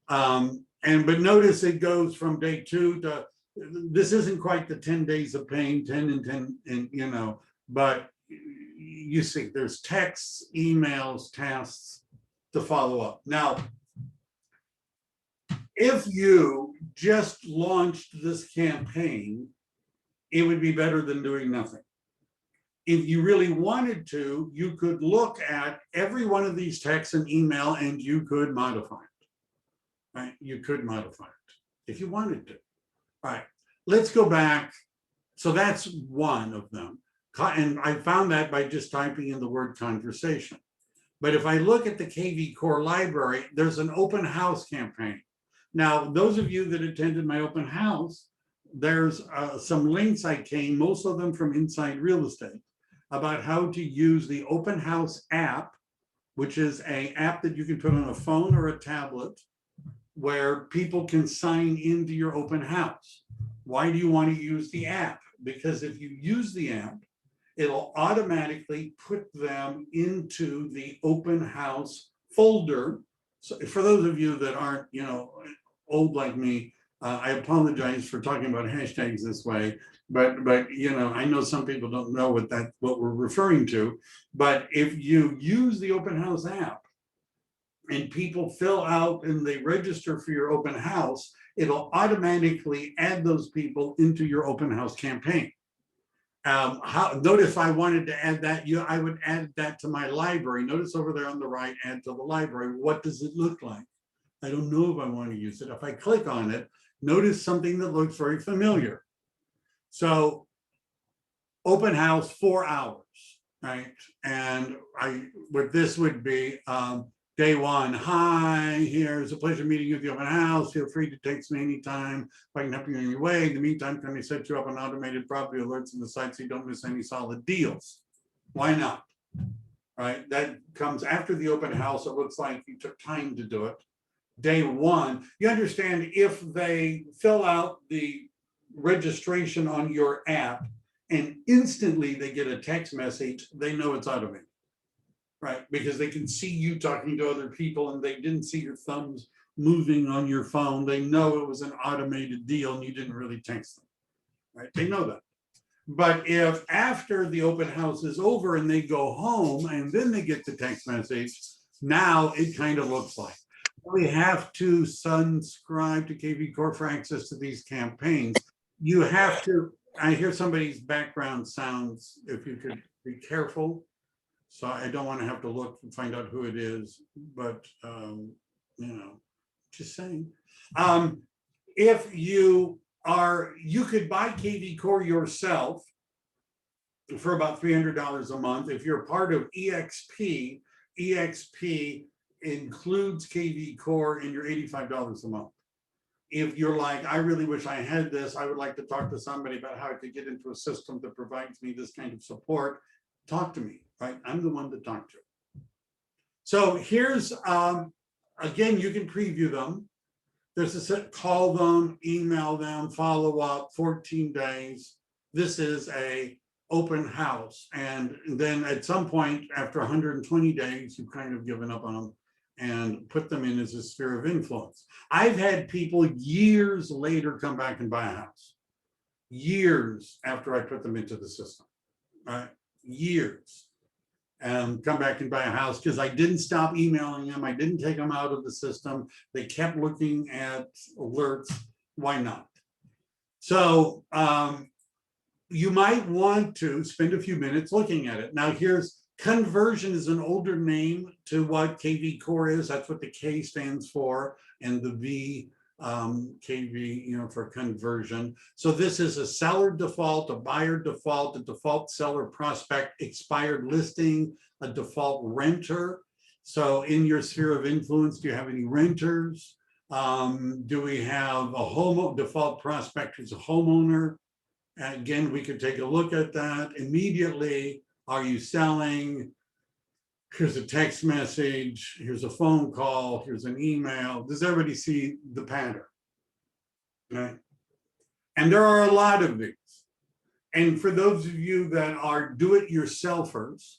But notice it goes from day 2 to, this isn't quite the 10 days of pain, 10 and 10, and but you see there's texts, emails, tasks to follow up. Now, if you just launched this campaign, it would be better than doing nothing. If you really wanted to, you could look at every one of these texts and email, and you could modify it, right? You could modify it if you wanted to. All right, let's go back. So that's one of them. And I found that by just typing in the word conversation. But if I look at the KV Core library, there's an open house campaign. Now, those of you that attended my open house, there's some links I came, most of them from Inside Real Estate, about how to use the open house app, which is an app that you can put on a phone or a tablet where people can sign into your open house. Why do you want to use the app? Because if you use the app, it'll automatically put them into the open house folder. So for those of you that aren't, old like me, I apologize for talking about hashtags this way, but I know some people don't know what we're referring to. But if you use the open house app and people fill out and they register for your open house, it'll automatically add those people into your open house campaign. Notice if I wanted to add that, I would add that to my library. Notice over there on the right, add to the library. What does it look like? I don't know if I want to use it. If I click on it, notice something that looks very familiar. So open house 4 hours, right? And what this would be, day 1, hi, here's a pleasure meeting you at the open house. Feel free to text me anytime if I can help you in any way. In the meantime, can we set you up on automated property alerts on the site so you don't miss any solid deals? Why not? Right? That comes after the open house. It looks like you took time to do it. Day 1, you understand if they fill out the registration on your app and instantly they get a text message, they know it's automated. Right, because they can see you talking to other people and they didn't see your thumbs moving on your phone. They know it was an automated deal and you didn't really text them, right? They know that. But if after the open house is over and they go home and then they get the text message, now it kind of looks like we have to subscribe to KV Core for access to these campaigns. You have to, I hear somebody's background sounds, if you could be careful. So I don't want to have to look and find out who it is, but just saying. If you could buy KV Core yourself for about $300 a month. If you're part of EXP includes KV Core in your $85 a month. If you're like, I really wish I had this, I would like to talk to somebody about how I could get into a system that provides me this kind of support, talk to me, right? I'm the one to talk to. So here's, again, you can preview them. There's a set, call them, email them, follow up, 14 days. This is a open house. And then at some point after 120 days, you've kind of given up on them and put them in as a sphere of influence. I've had people years later come back and buy a house. Years after I put them into the system, right? Years. And come back and buy a house because I didn't stop emailing them. I didn't take them out of the system. They kept looking at alerts. Why not? So you might want to spend a few minutes looking at it. Now here's, conversion is an older name to what KV Core is. That's what the K stands for, and the V KV, for conversion. So this is a seller default, a buyer default, a default seller prospect, expired listing, a default renter. So in your sphere of influence, do you have any renters? Do we have a default prospect who's a homeowner? Again, we could take a look at that immediately. Are you selling? Here's a text message, here's a phone call, here's an email. Does everybody see the pattern? Right? And there are a lot of these. And for those of you that are do-it-yourselfers,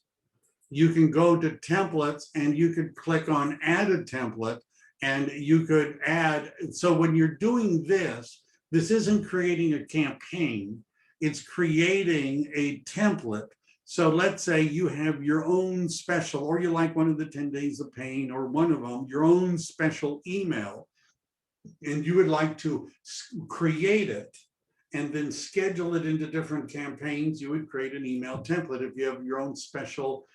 you can go to templates and you could click on add a template and you could add. So when you're doing this, this isn't creating a campaign, it's creating a template. So let's say you have your own special, or you like one of the 10 days of pain or one of them, your own special email, and you would like to create it and then schedule it into different campaigns. You would create an email template. If you have your own special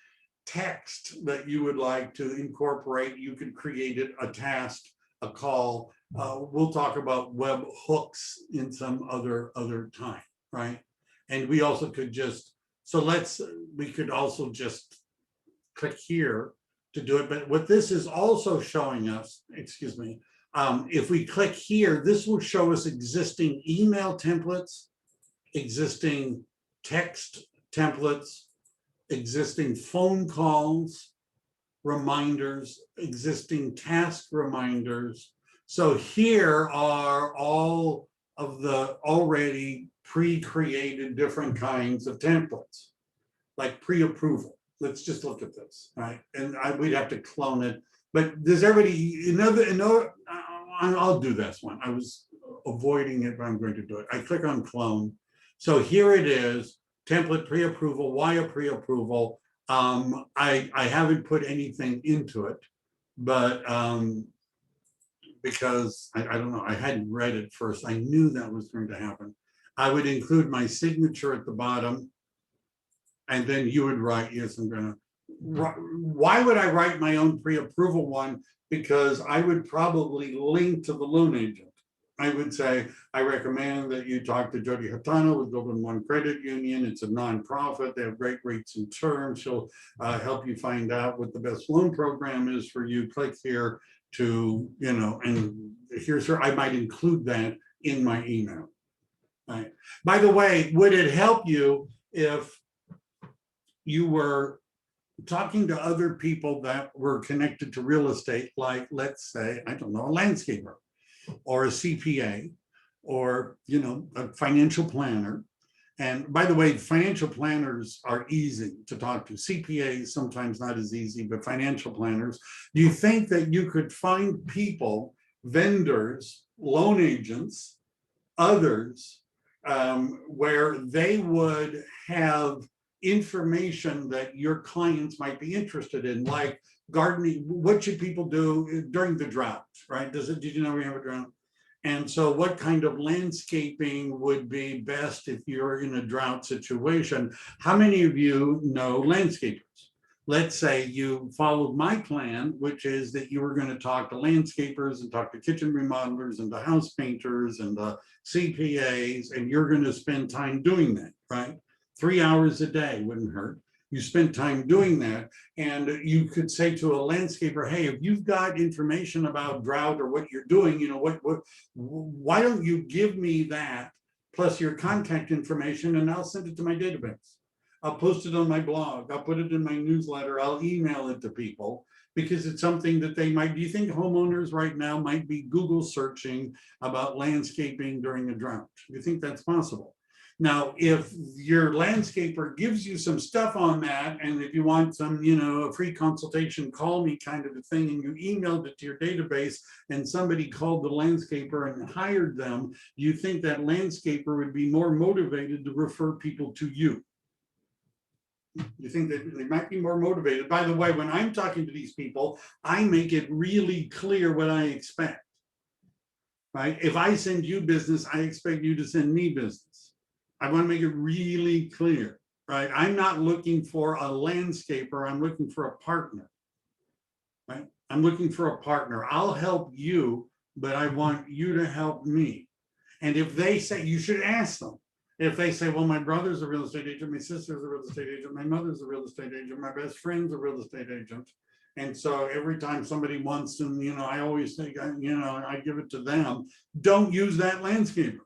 text that you would like to incorporate, you could create it, a task, a call. We'll talk about web hooks in some other time, right? And we also could just, we could also just click here to do it. But what this is also showing us, excuse me, if we click here, this will show us existing email templates, existing text templates, existing phone calls, reminders, existing task reminders. So here are all of the already pre-created different kinds of templates, like pre-approval. Let's just look at this, right? And we'd have to clone it. But does everybody, I'll do this one. I was avoiding it, but I'm going to do it. I click on clone. So here it is, template pre-approval. Why a pre-approval? I haven't put anything into it, but because I don't know, I hadn't read it first. I knew that was going to happen. I would include my signature at the bottom, and then you would write, yes, I'm gonna, why would I write my own pre-approval one? Because I would probably link to the loan agent. I would say, I recommend that you talk to Jody Hatano with Dublin One Credit Union. It's a nonprofit. They have great rates and terms. She'll help you find out what the best loan program is for you. Click here to, and here's her, I might include that in my email. Right. By the way, would it help you if you were talking to other people that were connected to real estate, like, let's say, I don't know, a landscaper or a CPA or, a financial planner? And by the way, financial planners are easy to talk to. CPAs sometimes not as easy, but financial planners. Do you think that you could find people, vendors, loan agents, others, where they would have information that your clients might be interested in, like gardening? What should people do during the drought, right? Did you know we have a drought? And so what kind of landscaping would be best if you're in a drought situation? How many of you know landscapers? Let's say you followed my plan, which is that you were going to talk to landscapers and talk to kitchen remodelers and the house painters and the CPAs, and you're going to spend time doing that, right? 3 hours a day wouldn't hurt. You spend time doing that, and you could say to a landscaper, hey, if you've got information about drought or what you're doing, why don't you give me that plus your contact information, and I'll send it to my database. I'll post it on my blog. I'll put it in my newsletter. I'll email it to people, because it's something that they might. Do you think homeowners right now might be Google searching about landscaping during a drought? Do you think that's possible? Now, if your landscaper gives you some stuff on that, and if you want some, a free consultation, call me kind of a thing, and you emailed it to your database, and somebody called the landscaper and hired them, you think that landscaper would be more motivated to refer people to you? You think that they might be more motivated? By the way, when I'm talking to these people, I make it really clear what I expect, right? If I send you business, I expect you to send me business. I want to make it really clear, right? I'm not looking for a landscaper. I'm looking for a partner, right? I'm looking for a partner. I'll help you but I want you to help me. And if they say, you should ask them. If they say, well, my brother's a real estate agent, my sister's a real estate agent, my mother's a real estate agent, my best friend's a real estate agent. And so every time somebody wants them, I always think, I give it to them. Don't use that landscaper,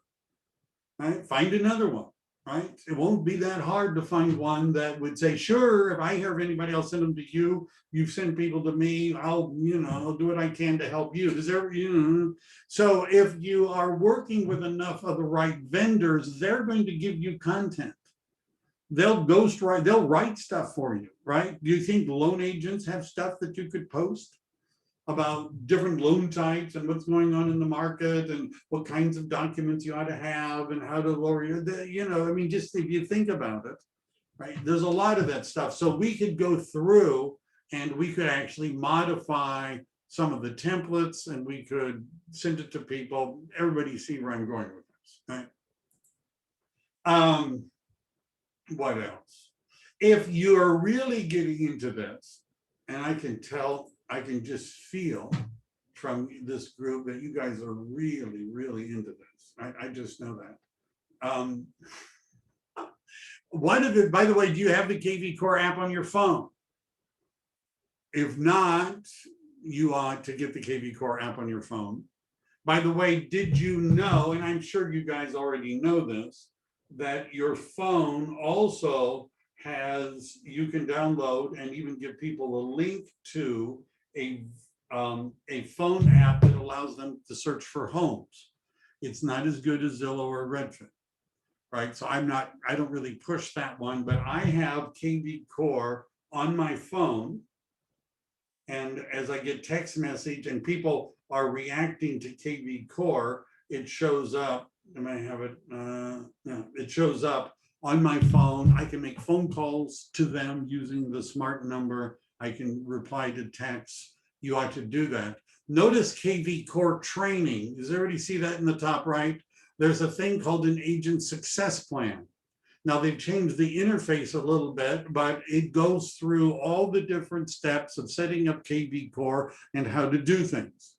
right? Find another one, right? It won't be that hard to find one that would say, sure, if I hear of anybody, I'll send them to you. You've sent people to me. I'll do what I can to help you. So if you are working with enough of the right vendors, they're going to give you content. They'll ghostwrite, they'll write stuff for you, right? Do you think loan agents have stuff that you could post about different loan types and what's going on in the market and what kinds of documents you ought to have and how to lower your, just if you think about it, right? There's a lot of that stuff. So we could go through and we could actually modify some of the templates and we could send it to people. Everybody see where I'm going with this, right? What else? If you are really getting into this, and I can tell, I can just feel from this group that you guys are really, really into this. I just know that. One of it, by the way, do you have the KV Core app on your phone? If not, you ought to get the KV Core app on your phone. By the way, did you know, and I'm sure you guys already know this, that your phone also has, you can download and even give people a link to a phone app that allows them to search for homes. It's not as good as Zillow or Redfin, right? So I don't really push that one, but I have KV Core on my phone. And as I get text message and people are reacting to KV Core, it shows up. I might have it, it shows up on my phone. I can make phone calls to them using the smart number. I can reply to texts. You ought to do that. Notice KV Core training. Does everybody see that in the top right? There's a thing called an agent success plan. Now they've changed the interface a little bit, but it goes through all the different steps of setting up KV Core and how to do things.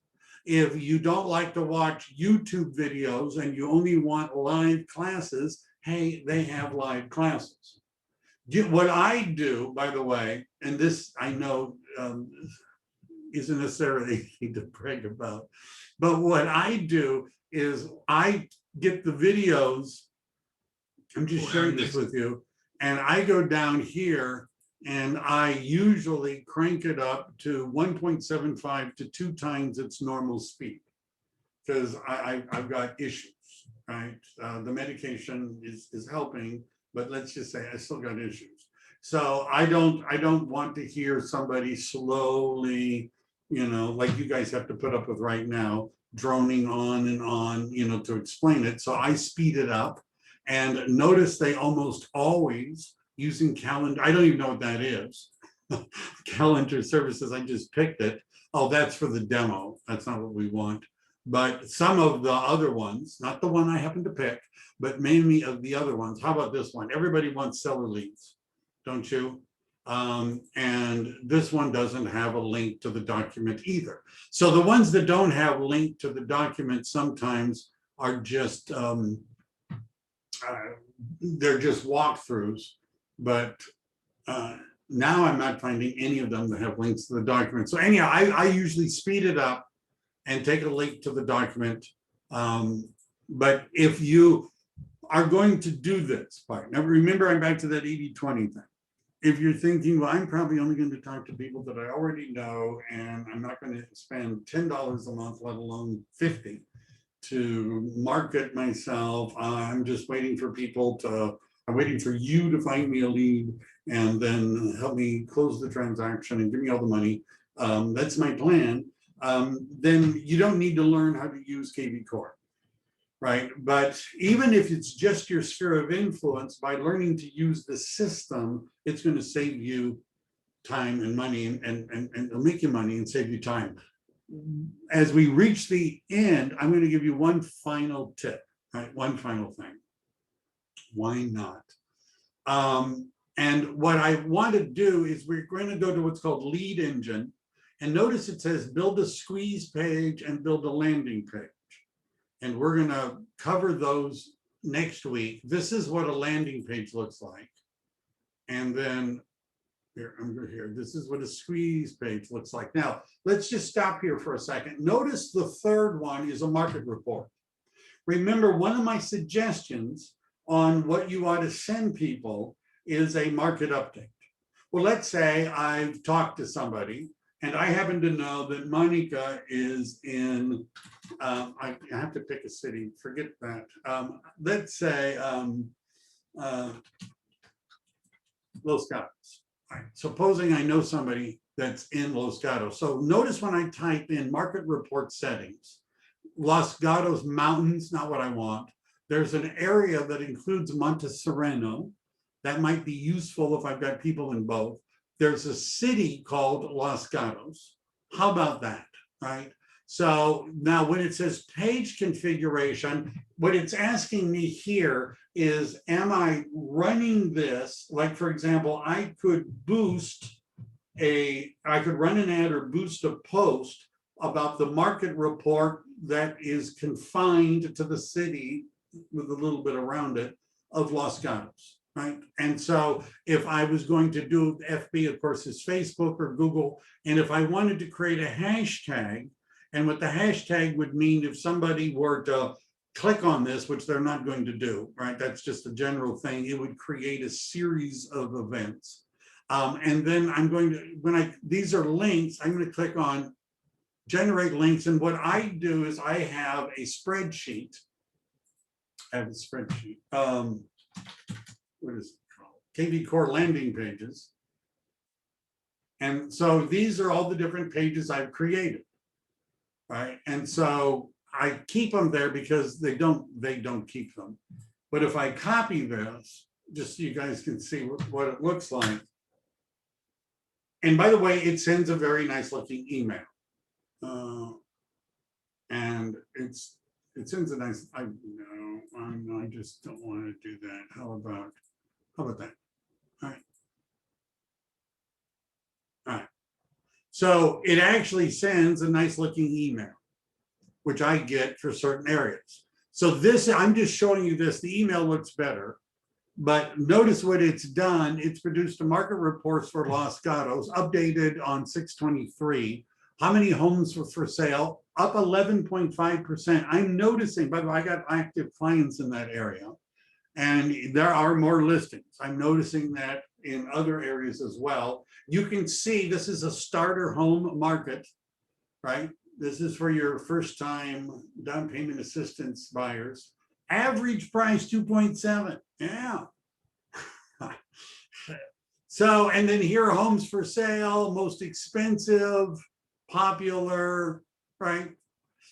If you don't like to watch YouTube videos and you only want live classes, hey, they have live classes. What I do, by the way, and this I know isn't necessarily anything to brag about, but what I do is I get the videos, I'm just sharing this with you, and I go down here and I usually crank it up to 1.75 to 2 times its normal speed because I've got issues, right? The medication is helping, but let's just say I still got issues. So I don't want to hear somebody slowly, like you guys have to put up with right now, droning on and on, to explain it. So I speed it up. And notice they almost always using calendar. I don't even know what that is. Calendar services, I just picked it. Oh, that's for the demo. That's not what we want. But some of the other ones, not the one I happen to pick, but mainly of the other ones. How about this one? Everybody wants seller leads, don't you? And this one doesn't have a link to the document either. So the ones that don't have a link to the document sometimes are just, they're just walkthroughs, but now I'm not finding any of them that have links to the document. So anyhow, I usually speed it up and take a link to the document. But if you are going to do this part, now remember I'm back to that 80-20 thing. If you're thinking, well, I'm probably only going to talk to people that I already know, and I'm not going to spend $10 a month, let alone 50 to market myself. I'm just waiting for people to, I'm waiting for you to find me a lead and then help me close the transaction and give me all the money. That's my plan. Then you don't need to learn how to use KV Core, right? But even if it's just your sphere of influence, by learning to use the system, it's going to save you time and money and it'll make you money and save you time. As we reach the end, I'm going to give you one final tip, right? One final thing. Why not? And what I want to do is we're going to go to what's called Lead Engine. And notice it says build a squeeze page and build a landing page. And we're going to cover those next week. This is what a landing page looks like. And then here, under here, this is what a squeeze page looks like. Now, let's just stop here for a second. Notice the third one is a market report. Remember, one of my suggestions on what you ought to send people is a market update. Well, let's say I've talked to somebody and I happen to know that Monica is in, I have to pick a city, forget that. Let's say Los Gatos. Right. Supposing I know somebody that's in Los Gatos. So notice when I type in market report settings, Los Gatos Mountains, not what I want. There's an area that includes Monte Sereno. That might be useful if I've got people in both. There's a city called Los Gatos. How about that, right? So now when it says page configuration, what it's asking me here is, am I running this? Like, for example, I could run an ad or boost a post about the market report that is confined to the city with a little bit around it of Los Gatos, right? And so if I was going to do FB, of course, is Facebook or Google, and if I wanted to create a hashtag, and what the hashtag would mean if somebody were to click on this, which they're not going to do, right? That's just a general thing. It would create a series of events. And then I'm going to, these are links, I'm going to click on generate links. And what I do is I have a spreadsheet. What is it called? KV Core landing pages. And so these are all the different pages I've created. Right, and so I keep them there because they don't keep them. But if I copy this, just so you guys can see what it looks like. And by the way, it sends a very nice looking email. And it sends a nice, I just don't want to do that. How about that? All right. All right. So it actually sends a nice looking email, which I get for certain areas. So this, I'm just showing you this, the email looks better, but notice what it's done. It's produced a market report for Los Gatos, updated on 6/23. How many homes were for sale? Up 11.5%. I'm noticing, by the way, I got active clients in that area, and there are more listings. I'm noticing that in other areas as well. You can see this is a starter home market, right? This is for your first time down payment assistance buyers. Average price 2.7, yeah. So, and then here are homes for sale, most expensive, popular, right?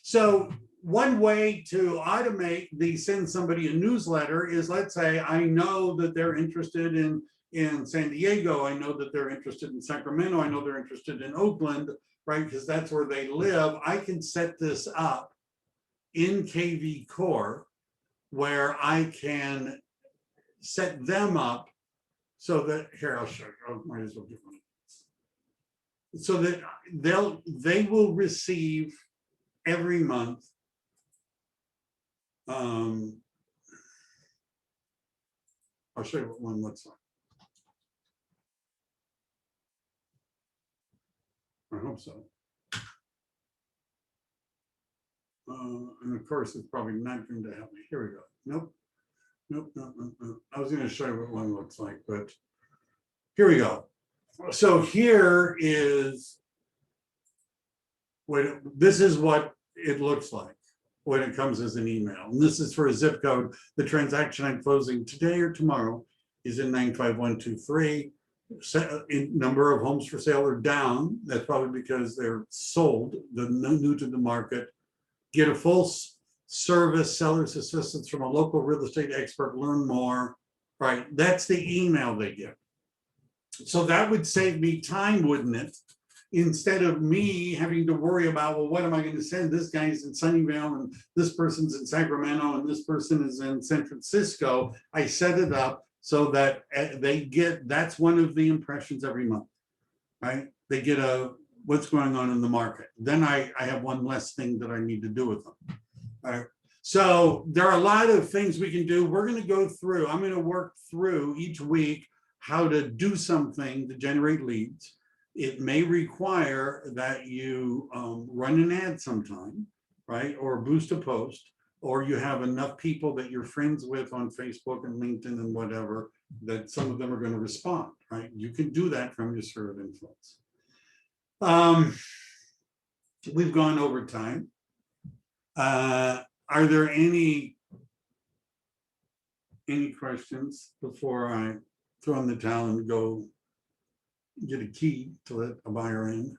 So one way to automate send somebody a newsletter is, let's say I know that they're interested in San Diego, I know that they're interested in Sacramento, I know they're interested in Oakland, right? Because that's where they live. I can set this up in KV Core where I can set them up so that, here, I'll show you, I might as well do one. So that they will receive every month I'll show you what one looks like. I hope so. And of course, it's probably not going to help me. Here we go. Nope. I was going to show you what one looks like, but here we go. So here is this is what it looks like when it comes as an email. And this is for a zip code. The transaction I'm closing today or tomorrow is in 95123. Number of homes for sale are down. That's probably because they're sold, the new to the market. Get a full service seller's assistance from a local real estate expert, learn more, right? That's the email they get. So that would save me time, wouldn't it? Instead of me having to worry about, well, what am I going to send? This guy's in Sunnyvale and this person's in Sacramento and this person is in San Francisco. I set it up so that they get, that's one of the impressions every month, right? They get a what's going on in the market. Then I have one less thing that I need to do with them. All right. So there are a lot of things we can do. We're going to go through, I'm going to work through each week how to do something to generate leads. It may require that you run an ad sometime, right? Or boost a post, or you have enough people that you're friends with on Facebook and LinkedIn and whatever, that some of them are going to respond, right? You can do that from your sphere of influence. We've gone over time. Are there any questions before I throw in the towel and go get a key to let a buyer in?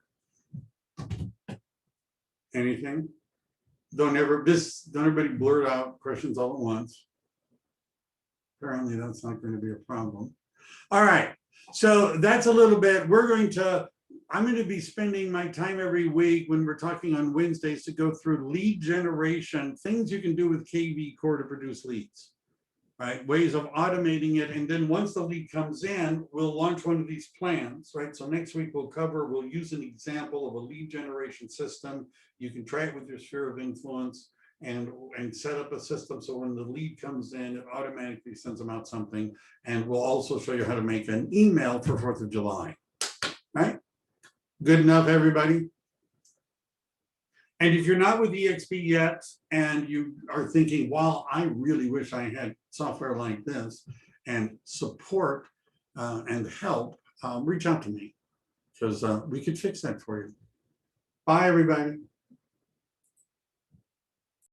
Anything? Don't everybody blurt out questions all at once. Apparently that's not going to be a problem. All right, so that's a little bit. I'm going to be spending my time every week when we're talking on Wednesdays to go through lead generation, things you can do with KV Core to produce leads, right? Ways of automating it. And then once the lead comes in, we'll launch one of these plans, right? So next week we'll use an example of a lead generation system. You can try it with your sphere of influence and set up a system so when the lead comes in, it automatically sends them out something. And we'll also show you how to make an email for 4th of July, right? Good enough, everybody? And if you're not with EXP yet and you are thinking, well, I really wish I had software like this and support and help, reach out to me because we could fix that for you. Bye, everybody.